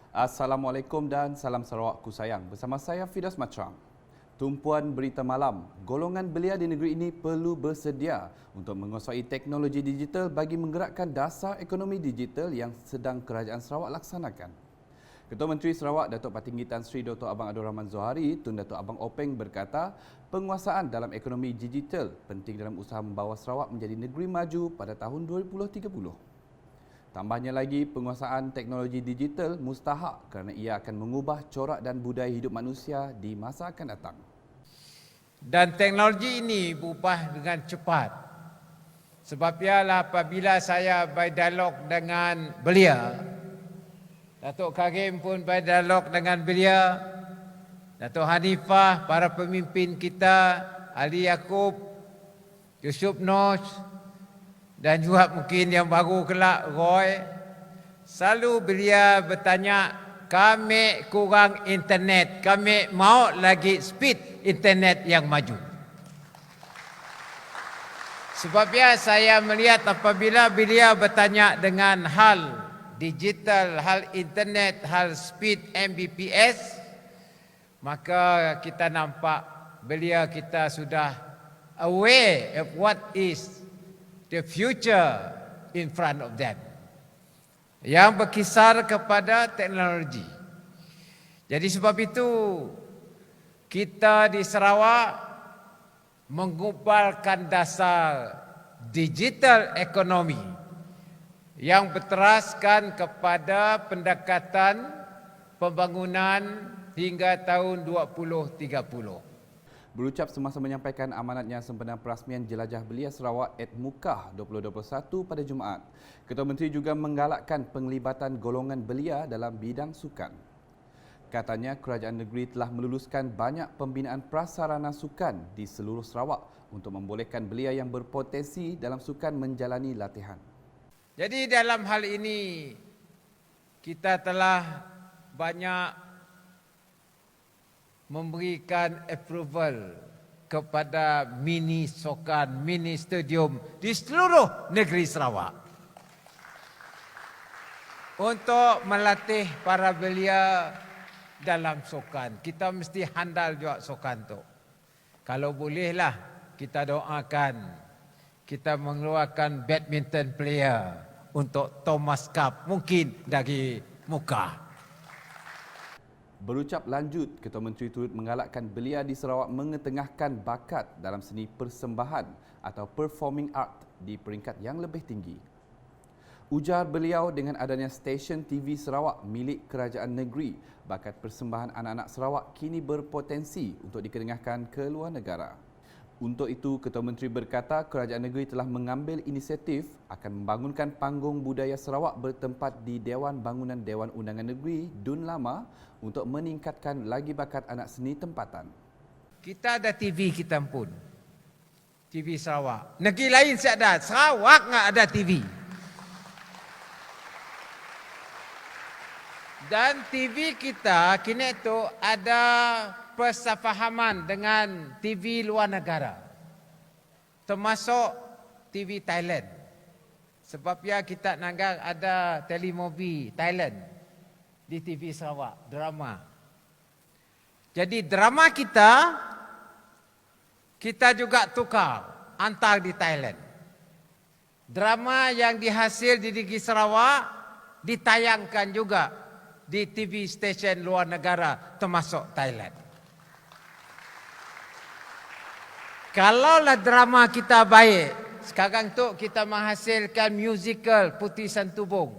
Assalamualaikum dan salam Sarawakku sayang. Bersama saya Fidas Matram. Tumpuan berita malam, golongan belia di negeri ini perlu bersedia untuk menguasai teknologi digital bagi menggerakkan dasar ekonomi digital yang sedang Kerajaan Sarawak laksanakan. Ketua Menteri Sarawak Datuk Patinggi Tan Sri Dr. Abang Abdul Rahman Zohari Tun Datuk Abang Openg berkata, penguasaan dalam ekonomi digital penting dalam usaha membawa Sarawak menjadi negeri maju pada tahun 2030. Tambahnya lagi, penguasaan teknologi digital mustahak kerana ia akan mengubah corak dan budaya hidup manusia di masa akan datang. Dan teknologi ini berubah dengan cepat. Sebab ialah apabila saya berdialog dengan belia, Datuk Karim pun berdialog dengan belia, Datuk Hanifah, para pemimpin kita, Ali Yaakob, Yusuf Nos, dan juga mungkin yang baru kelak Roy, selalu belia bertanya, kami kurang internet, kami mau lagi speed internet yang maju. Sebabnya saya melihat apabila belia bertanya dengan hal digital, hal internet, hal speed Mbps, maka kita nampak belia kita sudah aware of what is the future in front of them, yang berkisar kepada teknologi. Jadi sebab itu kita di Sarawak mengubalkan dasar digital ekonomi yang berteraskan kepada pendekatan pembangunan hingga tahun 2030. Berucap semasa menyampaikan amanatnya sempena perasmian Jelajah Belia Sarawak at Mukah 2021 pada Jumaat, Ketua Menteri juga menggalakkan penglibatan golongan belia dalam bidang sukan. Katanya kerajaan negeri telah meluluskan banyak pembinaan prasarana sukan di seluruh Sarawak untuk membolehkan belia yang berpotensi dalam sukan menjalani latihan. Jadi dalam hal ini kita telah banyak memberikan approval kepada mini sukan, mini stadium di seluruh negeri Sarawak untuk melatih para belia dalam sukan. Kita mesti handal juga sukan tu. Kalau bolehlah kita doakan kita mengeluarkan badminton player untuk Thomas Cup mungkin dari Mukah. Berucap lanjut, Ketua Menteri turut menggalakkan belia di Sarawak mengetengahkan bakat dalam seni persembahan atau performing art di peringkat yang lebih tinggi. Ujar beliau, dengan adanya stesen TV Sarawak milik kerajaan negeri, bakat persembahan anak-anak Sarawak kini berpotensi untuk diketengahkan ke luar negara. Untuk itu, Ketua Menteri berkata kerajaan negeri telah mengambil inisiatif akan membangunkan panggung budaya Sarawak bertempat di Dewan Bangunan Dewan Undangan Negeri Dun Lama untuk meningkatkan lagi bakat anak seni tempatan. Kita ada TV kita pun. TV Sarawak. Negeri lain saya ada, Sarawak enggak ada TV. Dan TV kita kini itu ada persefahaman dengan TV luar negara. Termasuk TV Thailand. Sebab ya kita nanggap ada telemovie Thailand di TV Sarawak, drama. Jadi drama kita juga tukar antar di Thailand. Drama yang dihasil di negeri Sarawak ditayangkan juga di TV stesen luar negara termasuk Thailand. Kalaulah drama kita baik, sekarang tu kita menghasilkan musical Putih Santubong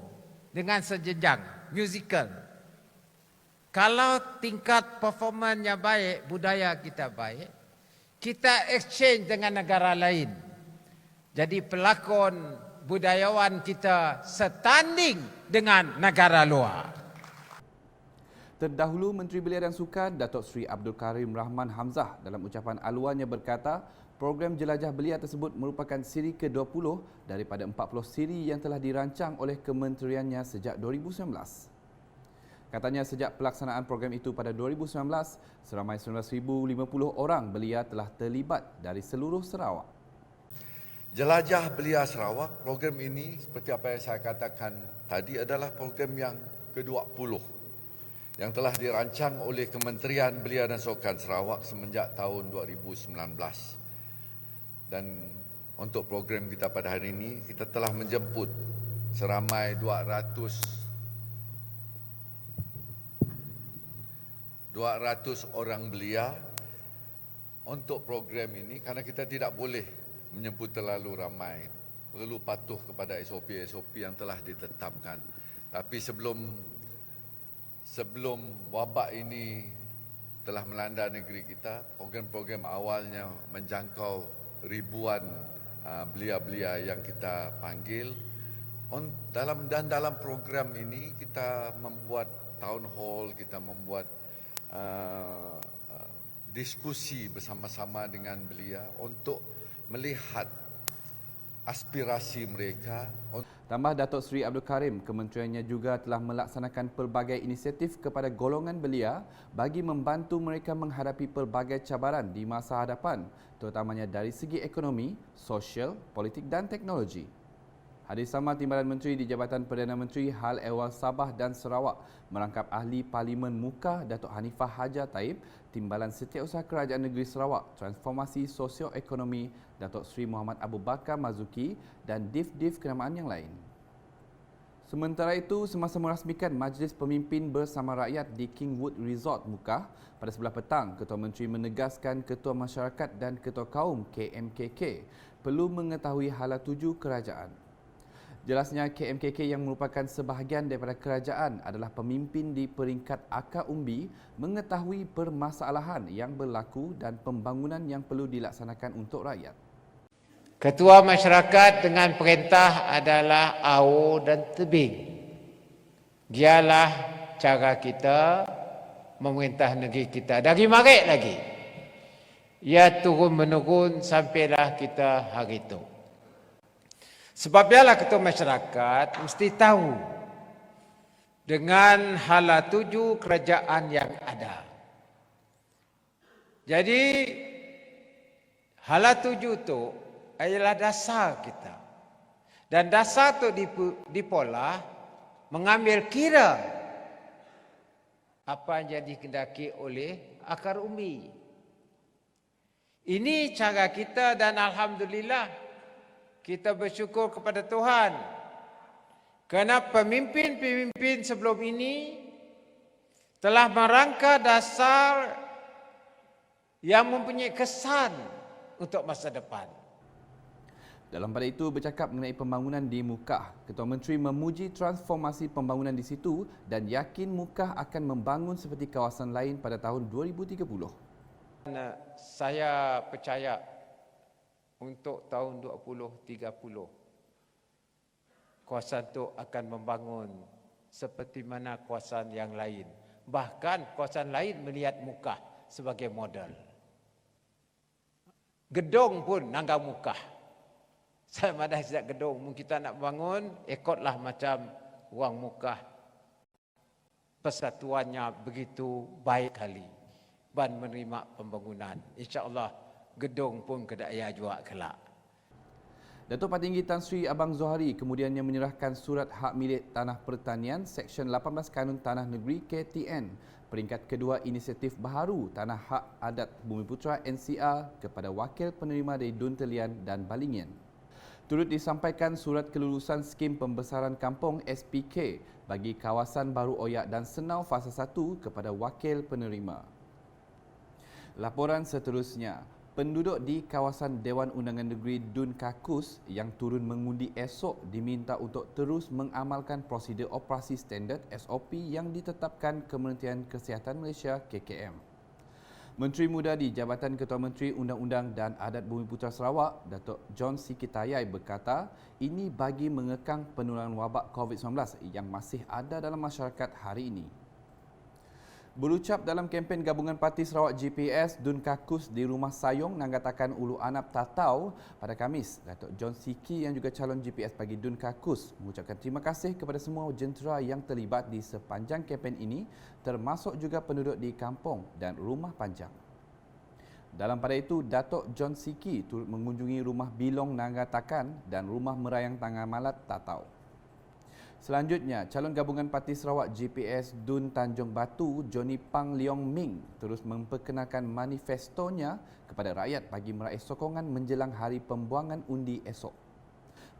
dengan sejenjang musical. Kalau tingkat performanya baik, budaya kita baik, kita exchange dengan negara lain. Jadi pelakon budayawan kita setanding dengan negara luar. Terdahulu, Menteri Belia dan Sukan Datuk Seri Abdul Karim Rahman Hamzah dalam ucapan aluannya berkata, program Jelajah Belia tersebut merupakan siri ke-20 daripada 40 siri yang telah dirancang oleh kementeriannya sejak 2019. Katanya sejak pelaksanaan program itu pada 2019, seramai 19,050 orang belia telah terlibat dari seluruh Sarawak. Jelajah Belia Sarawak, program ini seperti apa yang saya katakan tadi adalah program yang ke-20. yang telah dirancang oleh Kementerian Belia dan Sukan Sarawak semenjak tahun 2019. Dan untuk program kita pada hari ini, kita telah menjemput seramai 200 orang belia untuk program ini, kerana kita tidak boleh menjemput terlalu ramai, perlu patuh kepada SOP-SOP yang telah ditetapkan. Tapi sebelum wabak ini telah melanda negeri kita, program-program awalnya menjangkau ribuan belia-belia yang kita panggil. Dalam program ini kita membuat town hall, kita membuat diskusi bersama-sama dengan belia untuk melihat aspirasi mereka. Tambah Datuk Seri Abdul Karim, kementeriannya juga telah melaksanakan pelbagai inisiatif kepada golongan belia bagi membantu mereka menghadapi pelbagai cabaran di masa hadapan, terutamanya dari segi ekonomi, sosial, politik dan teknologi. Hadir sama Timbalan Menteri di Jabatan Perdana Menteri Hal Ehwal Sabah dan Sarawak merangkap Ahli Parlimen Mukah Datuk Hanifah Hajar Taib, Timbalan Setiausaha Kerajaan Negeri Sarawak Transformasi Sosio-Ekonomi Datuk Seri Muhammad Abu Bakar Mazuki dan Div-Div kenamaan yang lain. Sementara itu, semasa merasmikan Majlis Pemimpin Bersama Rakyat di Kingwood Resort Mukah pada sebelah petang, Ketua Menteri menegaskan Ketua Masyarakat dan Ketua Kaum KMKK perlu mengetahui hala tuju kerajaan. Jelasnya KMKK yang merupakan sebahagian daripada kerajaan adalah pemimpin di peringkat akar umbi mengetahui permasalahan yang berlaku dan pembangunan yang perlu dilaksanakan untuk rakyat. Ketua masyarakat dengan perintah adalah AO dan tebing. Dialah cara kita memerintah negeri kita. Dari marik lagi. Ia turun-menurun sampailah kita hari itu. Sebab ialah ketua masyarakat mesti tahu dengan hala tuju kerajaan yang ada. Jadi hala tuju itu adalah dasar kita. Dan dasar itu dipola mengambil kira apa yang dikehendaki oleh akar umbi. Ini cara kita dan alhamdulillah kita bersyukur kepada Tuhan kerana pemimpin-pemimpin sebelum ini telah merangka dasar yang mempunyai kesan untuk masa depan. Dalam pada itu bercakap mengenai pembangunan di Mukah, Ketua Menteri memuji transformasi pembangunan di situ dan yakin Mukah akan membangun seperti kawasan lain pada tahun 2030. Saya percaya untuk tahun 2030 kawasan itu akan membangun seperti mana kawasan yang lain. Bahkan kawasan lain melihat Mukah sebagai model. Gedung pun nanggap Mukah. Sama ada sejak gedung, mungkin kita nak bangun, ikutlah macam orang Mukah. Persatuannya begitu baik kali. Dan menerima pembangunan. InsyaAllah gedung pun kedaya juga kelak. Datuk Patinggi Tan Sri Abang Zohari kemudiannya menyerahkan surat hak milik tanah pertanian Seksyen 18 Kanun Tanah Negeri KTN, peringkat kedua inisiatif baharu Tanah Hak Adat Bumiputera NCR kepada wakil penerima dari Dun Telian dan Balingian. Turut disampaikan surat kelulusan skim pembesaran kampung SPK bagi kawasan Baru Oyak dan Senau Fasa 1 kepada wakil penerima. Laporan seterusnya, penduduk di kawasan Dewan Undangan Negeri Dun Kakus yang turun mengundi esok diminta untuk terus mengamalkan prosedur operasi standard SOP yang ditetapkan Kementerian Kesihatan Malaysia KKM. Menteri Muda di Jabatan Ketua Menteri Undang-Undang dan Adat Bumiputera Sarawak, Datuk John Sikitayai berkata, ini bagi mengekang penularan wabak COVID-19 yang masih ada dalam masyarakat hari ini. Berucap dalam kempen Gabungan Parti Sarawak GPS Dun Kakus di Rumah Sayong Nanggatakan Ulu Anap Tatau pada Khamis, Datuk John Siki yang juga calon GPS bagi Dun Kakus mengucapkan terima kasih kepada semua jentera yang terlibat di sepanjang kempen ini, termasuk juga penduduk di kampung dan rumah panjang. Dalam pada itu, Datuk John Siki turut mengunjungi Rumah Bilong Nanggatakan dan Rumah Merayang Tangan Malat Tatau. Selanjutnya, calon gabungan Parti Sarawak GPS Dun Tanjung Batu, Johnny Pang Leong Ming terus memperkenalkan manifestonya kepada rakyat bagi meraih sokongan menjelang hari pembuangan undi esok.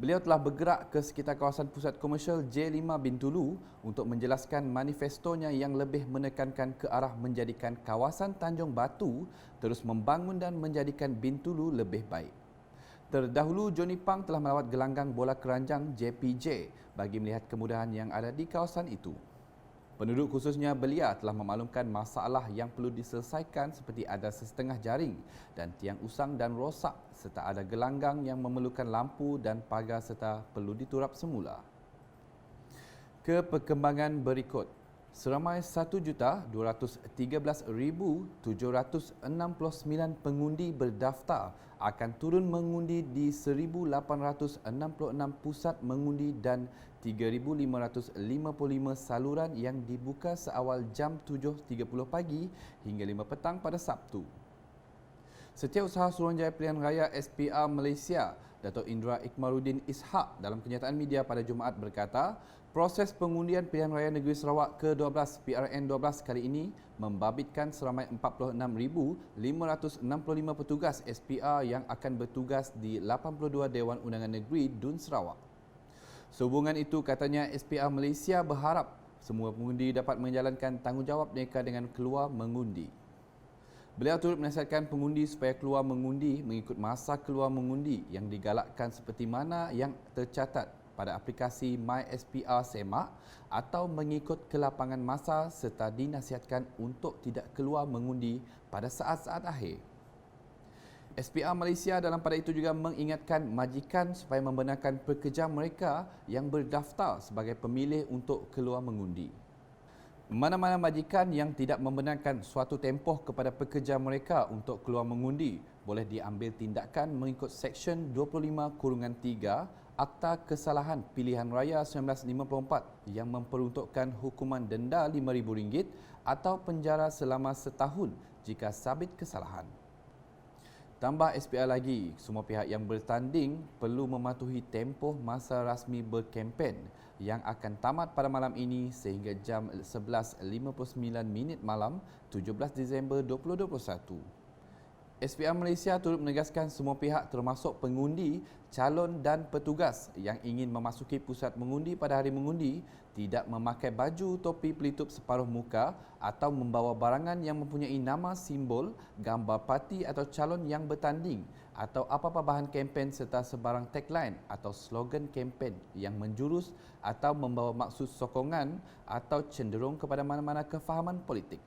Beliau telah bergerak ke sekitar kawasan pusat komersial J5 Bintulu untuk menjelaskan manifestonya yang lebih menekankan ke arah menjadikan kawasan Tanjung Batu terus membangun dan menjadikan Bintulu lebih baik. Terdahulu, Johnny Pang telah melawat gelanggang bola keranjang JPJ bagi melihat kemudahan yang ada di kawasan itu. Penduduk khususnya belia telah memaklumkan masalah yang perlu diselesaikan seperti ada setengah jaring dan tiang usang dan rosak serta ada gelanggang yang memerlukan lampu dan pagar serta perlu diturap semula. Ke perkembangan berikut. Seramai 1,213,769 pengundi berdaftar akan turun mengundi di 1,866 pusat mengundi dan 3,555 saluran yang dibuka seawal jam 7.30 pagi hingga 5 petang pada Sabtu. Setiausaha Suruhanjaya Pilihan Raya SPR Malaysia, Datuk Indra Ikmaluddin Ishak dalam kenyataan media pada Jumaat berkata, proses pengundian Pilihan Raya Negeri Sarawak ke-12 PRN12 kali ini membabitkan seramai 46,565 petugas SPR yang akan bertugas di 82 Dewan Undangan Negeri Dun Sarawak. Sehubungan itu, katanya SPR Malaysia berharap semua pengundi dapat menjalankan tanggungjawab mereka dengan keluar mengundi. Beliau turut menasihatkan pengundi supaya keluar mengundi mengikut masa keluar mengundi yang digalakkan seperti mana yang tercatat pada aplikasi MySPR Semak atau mengikut kelapangan masa serta dinasihatkan untuk tidak keluar mengundi pada saat-saat akhir. SPR Malaysia dalam pada itu juga mengingatkan majikan supaya membenarkan pekerja mereka yang berdaftar sebagai pemilih untuk keluar mengundi. Mana-mana majikan yang tidak membenarkan suatu tempoh kepada pekerja mereka untuk keluar mengundi boleh diambil tindakan mengikut Seksyen 25-3 Akta Kesalahan Pilihan Raya 1954 yang memperuntukkan hukuman denda RM5,000 atau penjara selama setahun jika sabit kesalahan. Tambah SPR lagi, semua pihak yang bertanding perlu mematuhi tempoh masa rasmi berkempen yang akan tamat pada malam ini sehingga jam 11.59 malam 17 Disember 2021. SPR Malaysia turut menegaskan semua pihak termasuk pengundi, calon dan petugas yang ingin memasuki pusat mengundi pada hari mengundi tidak memakai baju topi pelitup separuh muka atau membawa barangan yang mempunyai nama, simbol, gambar parti atau calon yang bertanding atau apa-apa bahan kempen serta sebarang tagline atau slogan kempen yang menjurus atau membawa maksud sokongan atau cenderung kepada mana-mana kefahaman politik.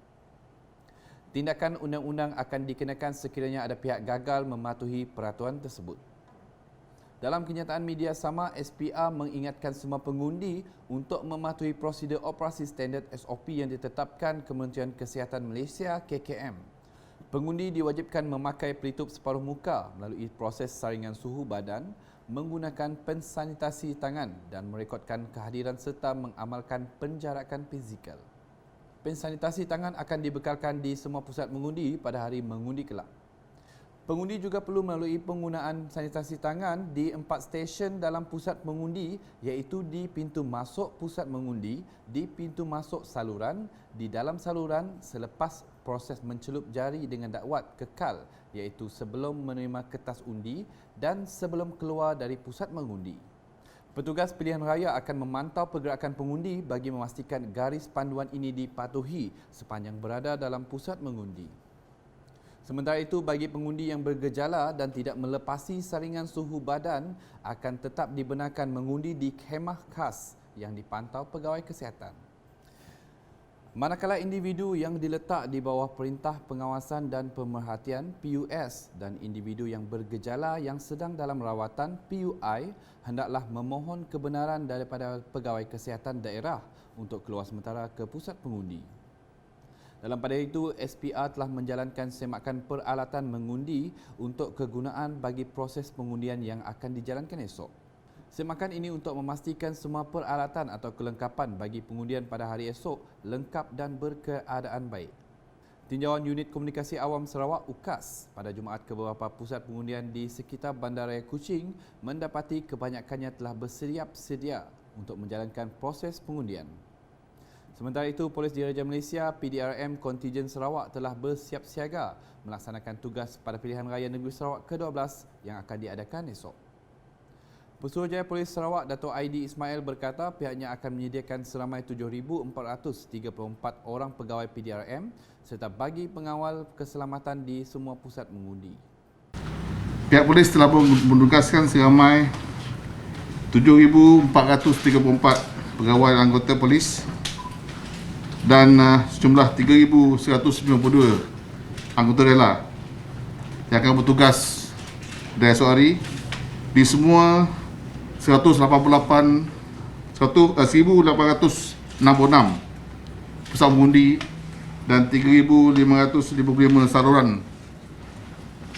Tindakan undang-undang akan dikenakan sekiranya ada pihak gagal mematuhi peraturan tersebut. Dalam kenyataan media sama, SPR mengingatkan semua pengundi untuk mematuhi prosedur operasi standard SOP yang ditetapkan Kementerian Kesihatan Malaysia KKM. Pengundi diwajibkan memakai pelitup separuh muka melalui proses saringan suhu badan, menggunakan pensanitasi tangan dan merekodkan kehadiran serta mengamalkan penjarakan fizikal. Pensanitasi tangan akan dibekalkan di semua pusat mengundi pada hari mengundi kelak. Pengundi juga perlu melalui penggunaan sanitasi tangan di 4 stesen dalam pusat mengundi iaitu di pintu masuk pusat mengundi, di pintu masuk saluran, di dalam saluran selepas proses mencelup jari dengan dakwat kekal iaitu sebelum menerima kertas undi dan sebelum keluar dari pusat mengundi. Petugas pilihan raya akan memantau pergerakan pengundi bagi memastikan garis panduan ini dipatuhi sepanjang berada dalam pusat mengundi. Sementara itu, bagi pengundi yang bergejala dan tidak melepasi saringan suhu badan akan tetap dibenarkan mengundi di khemah khas yang dipantau pegawai kesihatan. Manakala individu yang diletak di bawah Perintah Pengawasan dan Pemerhatian PUS dan individu yang bergejala yang sedang dalam rawatan PUI hendaklah memohon kebenaran daripada pegawai kesihatan daerah untuk keluar sementara ke pusat pengundi. Dalam pada itu, SPR telah menjalankan semakan peralatan mengundi untuk kegunaan bagi proses pengundian yang akan dijalankan esok. Semakan ini untuk memastikan semua peralatan atau kelengkapan bagi pengundian pada hari esok lengkap dan berkeadaan baik. Tinjauan Unit Komunikasi Awam Sarawak UKAS pada Jumaat ke beberapa pusat pengundian di sekitar Bandaraya Kuching mendapati kebanyakannya telah bersiap sedia untuk menjalankan proses pengundian. Sementara itu, Polis Diraja Malaysia PDRM Kontijen Sarawak telah bersiap siaga melaksanakan tugas pada pilihan raya negeri Sarawak ke-12 yang akan diadakan esok. Pesuruhjaya Polis Sarawak Dato' Aidi Ismail berkata pihaknya akan menyediakan seramai 7,434 orang pegawai PDRM serta bagi pengawal keselamatan di semua pusat mengundi. Pihak polis telah menugaskan seramai 7,434 pegawai anggota polis dan sejumlah 3,192 anggota rela yang akan bertugas dari esok hari di semua 1,866 pusat mengundi dan 3,555 saluran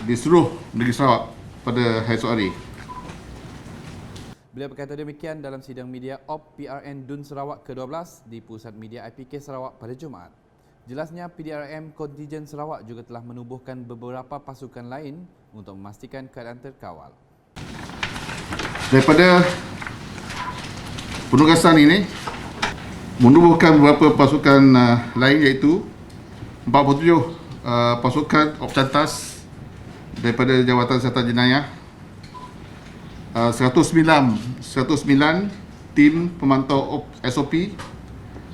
di seluruh negeri Sarawak pada hari esok hari. Beliau berkata demikian dalam sidang media OP PRN Dun Sarawak ke-12 di Pusat Media IPK Sarawak pada Jumaat. Jelasnya PDRM Kontijen Sarawak juga telah menubuhkan beberapa pasukan lain untuk memastikan keadaan terkawal. Daripada penugasan ini menubuhkan beberapa pasukan lain iaitu 47 pasukan Opcantas daripada Jawatan Siasatan Jenayah, 109 tim pemantau SOP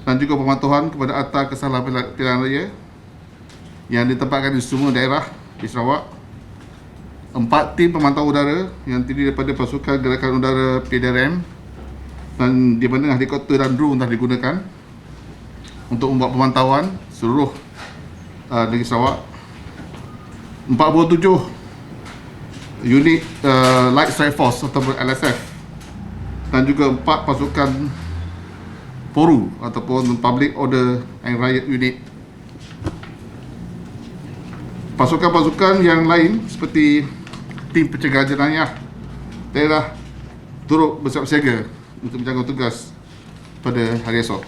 dan juga pemantauan kepada Akta Kesalahan Pilihan Raya yang ditempatkan di semua daerah di Sarawak. 4 tim pemantau udara yang terdiri daripada pasukan gerakan udara PDRM dan di mana helikopter dan drone telah digunakan untuk membuat pemantauan seluruh negeri Sarawak. 47 unit Light Strike Force ataupun LSF dan juga 4 pasukan PORU ataupun Public Order and Riot Unit. Pasukan-pasukan yang lain seperti tim pencegahan jenayah daerah turut bersiap siaga untuk menjaga tugas pada hari esok.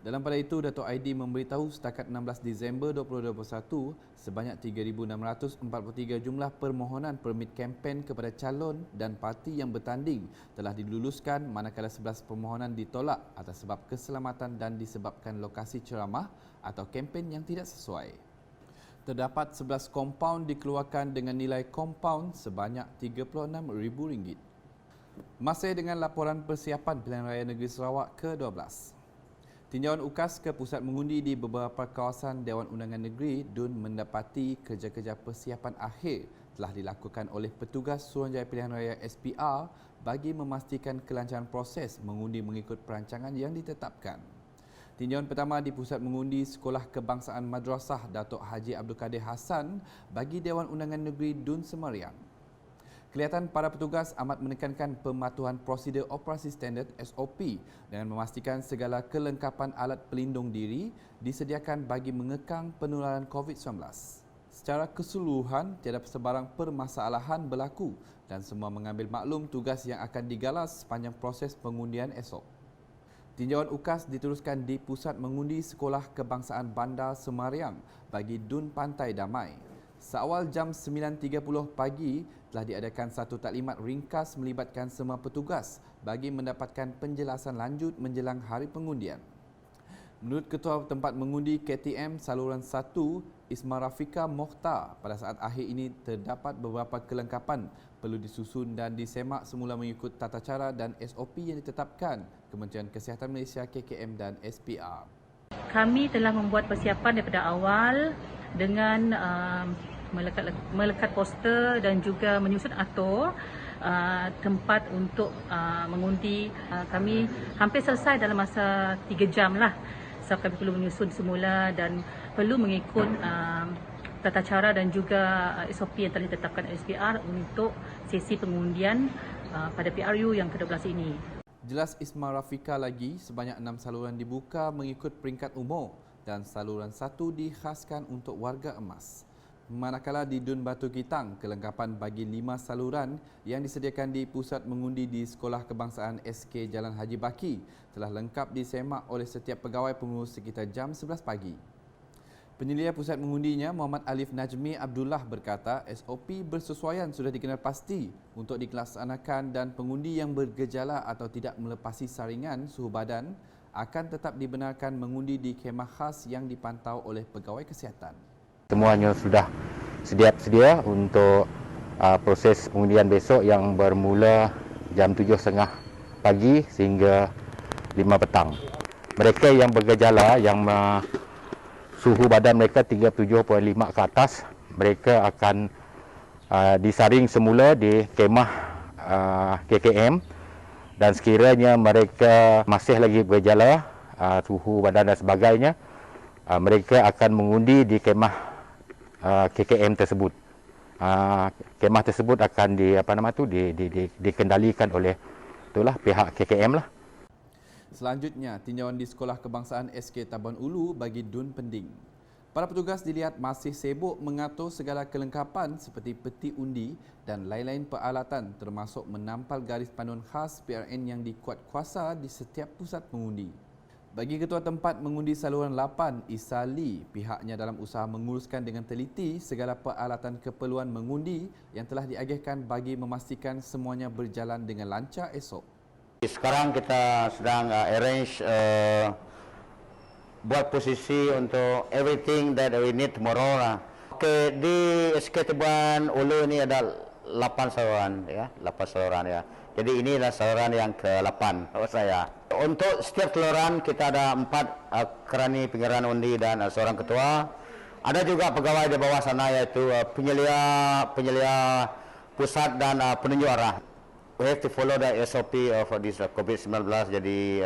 Dalam pada itu, Dato' Aidi memberitahu setakat 16 Disember 2021, sebanyak 3,643 jumlah permohonan permit kempen kepada calon dan parti yang bertanding telah diluluskan, manakala 11 permohonan ditolak atas sebab keselamatan dan disebabkan lokasi ceramah atau kempen yang tidak sesuai. Terdapat 11 kompaun dikeluarkan dengan nilai kompaun sebanyak RM36,000. Masih dengan laporan persiapan Pilihan Raya Negeri Sarawak ke-12. Tinjauan UKAS ke pusat mengundi di beberapa kawasan Dewan Undangan Negeri Dun mendapati kerja-kerja persiapan akhir telah dilakukan oleh petugas Suruhanjaya Pilihan Raya SPR bagi memastikan kelancaran proses mengundi mengikut perancangan yang ditetapkan. Tinjauan pertama di pusat mengundi Sekolah Kebangsaan Madrasah Datuk Haji Abdul Kadir Hassan bagi Dewan Undangan Negeri Dun Semariang. Kelihatan para petugas amat menekankan pematuhan prosedur operasi standard SOP dengan memastikan segala kelengkapan alat pelindung diri disediakan bagi mengekang penularan COVID-19. Secara keseluruhan, tiada sebarang permasalahan berlaku dan semua mengambil maklum tugas yang akan digalas sepanjang proses pengundian esok. Tinjauan UKAS diteruskan di Pusat Mengundi Sekolah Kebangsaan Bandar Semariang bagi Dun Pantai Damai. Seawal jam 9.30 pagi telah diadakan satu taklimat ringkas melibatkan semua petugas bagi mendapatkan penjelasan lanjut menjelang hari pengundian. Menurut Ketua Tempat Mengundi KTM Saluran 1, Isma Rafika Mokhtar, pada saat akhir ini terdapat beberapa kelengkapan perlu disusun dan disemak semula mengikut tata cara dan SOP yang ditetapkan Kementerian Kesihatan Malaysia KKM dan SPR. Kami telah membuat persiapan daripada awal dengan melekat poster dan juga menyusun atur tempat untuk mengundi. Kami hampir selesai dalam masa 3 jam lah. So kami perlu menyusun semula dan perlu mengikut tata cara dan juga SOP yang telah ditetapkan SPR untuk sesi pengundian pada PRU yang ke-12 ini. Jelas Isma Rafika lagi, sebanyak 6 saluran dibuka mengikut peringkat umur dan saluran 1 dikhaskan untuk warga emas. Manakala di Dun Batu Kitang, kelengkapan bagi 5 saluran yang disediakan di Pusat Mengundi di Sekolah Kebangsaan SK Jalan Haji Baki telah lengkap disemak oleh setiap pegawai pengurus sekitar jam 11 pagi. Penyelia pusat mengundinya Muhammad Alif Najmi Abdullah berkata SOP bersesuaian sudah dikenal pasti untuk dilaksanakan dan pengundi yang bergejala atau tidak melepasi saringan suhu badan akan tetap dibenarkan mengundi di kemah khas yang dipantau oleh pegawai kesihatan. Semuanya sudah sedia untuk proses pengundian besok yang bermula jam 7.30 pagi sehingga 5 petang. Mereka yang bergejala yang suhu badan mereka 37.5 ke atas, mereka akan disaring semula di kemah KKM, dan sekiranya mereka masih lagi bergejala suhu badan dan sebagainya, mereka akan mengundi di kemah KKM tersebut. Kemah tersebut akan dikendalikan oleh pihak KKM lah. Selanjutnya, tinjauan di Sekolah Kebangsaan SK Tabuan Ulu bagi Dun Pending. Para petugas dilihat masih sibuk mengatur segala kelengkapan seperti peti undi dan lain-lain peralatan termasuk menampal garis panduan khas PRN yang dikuat kuasa di setiap pusat mengundi. Bagi Ketua Tempat Mengundi Saluran 8, Isali, pihaknya dalam usaha menguruskan dengan teliti segala peralatan keperluan mengundi yang telah diagihkan bagi memastikan semuanya berjalan dengan lancar esok. Sekarang kita sedang arrange buat posisi untuk everything that we need tomorrow lah. Okey, di SK Tabuan Ulu ni ada 8 saluran ya, 8 saluran ya. Jadi inilah saluran yang ke-8 menurut saya. Untuk setiap saluran kita ada 4 kerani pengirian undi dan seorang ketua. Ada juga pegawai di bawah sana iaitu penyelia pusat dan penunjuk arah. We have to follow the SOP of this COVID-19. Jadi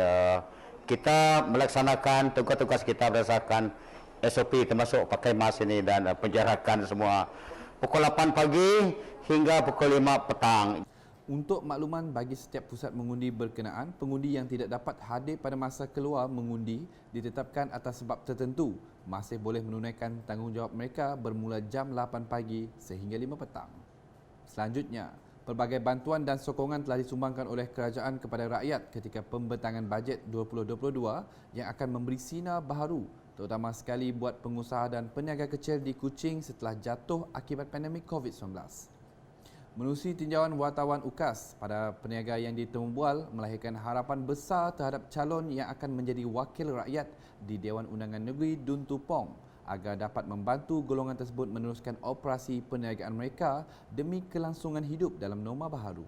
kita melaksanakan tugas-tugas kita berdasarkan SOP termasuk pakai mask ini dan penjarakan semua pukul 8 pagi hingga pukul 5 petang. Untuk makluman bagi setiap pusat mengundi berkenaan, pengundi yang tidak dapat hadir pada masa keluar mengundi ditetapkan atas sebab tertentu masih boleh menunaikan tanggungjawab mereka bermula jam 8 pagi sehingga 5 petang. Selanjutnya, pelbagai bantuan dan sokongan telah disumbangkan oleh kerajaan kepada rakyat ketika pembentangan bajet 2022 yang akan memberi sinar baharu terutama sekali buat pengusaha dan peniaga kecil di Kuching setelah jatuh akibat pandemik COVID-19. Menerusi tinjauan wartawan UKAS, pada peniaga yang ditembual melahirkan harapan besar terhadap calon yang akan menjadi wakil rakyat di Dewan Undangan Negeri Dun Tupong agar dapat membantu golongan tersebut meneruskan operasi perniagaan mereka demi kelangsungan hidup dalam norma baharu.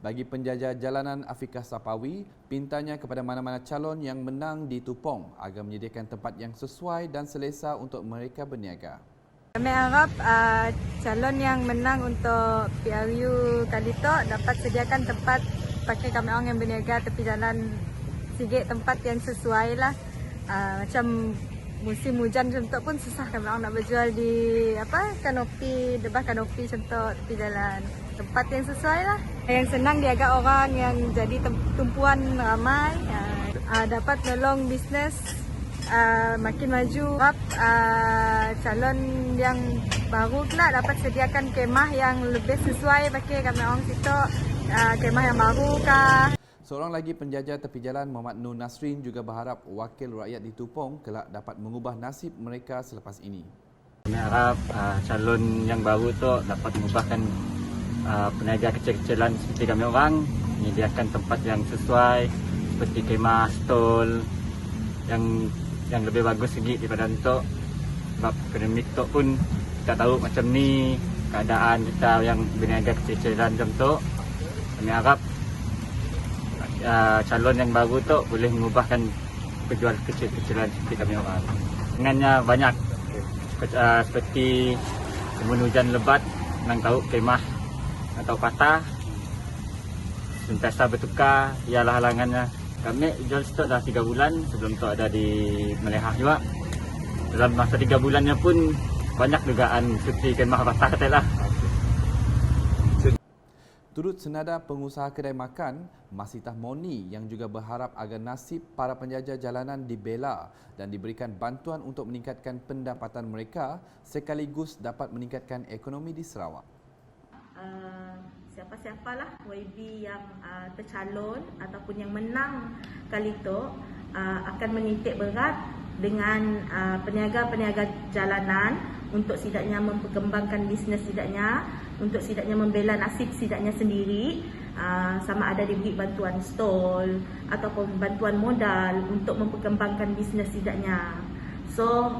Bagi penjajah jalanan Afiqah Sapawi, pintanya kepada mana-mana calon yang menang di Tupong agar menyediakan tempat yang sesuai dan selesa untuk mereka berniaga. Kami harap calon yang menang untuk PRU kali itu dapat sediakan tempat bagi kami orang yang berniaga tepi jalan, sikit tempat yang sesuai lah. Macam musim hujan macam tu pun susah kami orang nak berjual di kanopi, debah kanopi macam tu tepi jalan. Tempat yang sesuai lah. Yang senang diagak orang yang jadi tumpuan ramai, dapat menolong bisnes makin maju. Calon yang baru pula dapat sediakan kemah yang lebih sesuai bagi kami orang situ, kemah yang baru kah. Seorang lagi penjajah tepi jalan Muhammad Nur Nasrin juga berharap wakil rakyat di Tupong kelak dapat mengubah nasib mereka selepas ini. Kami harap calon yang baru tu dapat mengubahkan peniaga kecil-kecilan seperti kami orang, menyediakan tempat yang sesuai seperti kemah, stol yang lebih bagus lagi daripada untuk sebab pandemik tu pun kita tahu macam ni keadaan kita yang berniaga kecil-kecilan macam tu. Kami harap calon yang baru tu boleh mengubahkan penjual kecil-kecilan seperti kami orang. Dengannya banyak seperti sebelum hujan lebat, nang tahu kemah atau patah, sentiasa bertukar, ialah halangannya. Kami jual stok dah 3 bulan, sebelum tu ada di Melehah juga. Dalam masa 3 bulannya pun banyak dugaan seperti kemah patah katalah. Turut senada pengusaha kedai makan, Masitah Moni yang juga berharap agar nasib para penjajah jalanan dibela dan diberikan bantuan untuk meningkatkan pendapatan mereka sekaligus dapat meningkatkan ekonomi di Sarawak. Siapa-siapalah YB yang tercalon ataupun yang menang kali itu akan menitik berat dengan peniaga-peniaga jalanan untuk setidaknya memperkembangkan bisnes setidaknya, untuk setidaknya membela nasib setidaknya sendiri, sama ada diberi bantuan stol ataupun bantuan modal untuk memperkembangkan bisnes setidaknya. So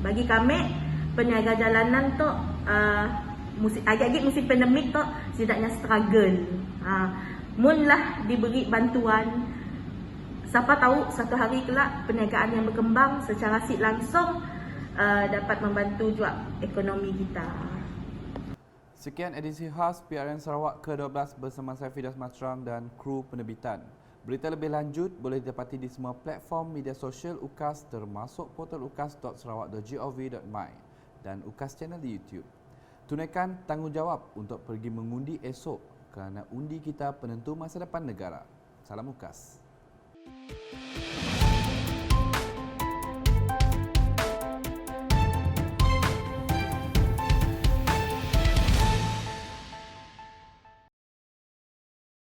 bagi kami peniaga jalanan tu agak-agak musim pandemik tu setidaknya struggle. Mun lah diberi bantuan, siapa tahu satu hari kelak perniagaan yang berkembang secara langsung dapat membantu juga ekonomi kita. Sekian edisi khas PRN Sarawak ke-12 bersama saya Fidas Matram dan kru penerbitan. Berita lebih lanjut boleh didapati di semua platform media sosial UKAS termasuk portal ukas.sarawak.gov.my dan UKAS channel di YouTube. Tunaikan tanggungjawab untuk pergi mengundi esok kerana undi kita penentu masa depan negara. Salam UKAS.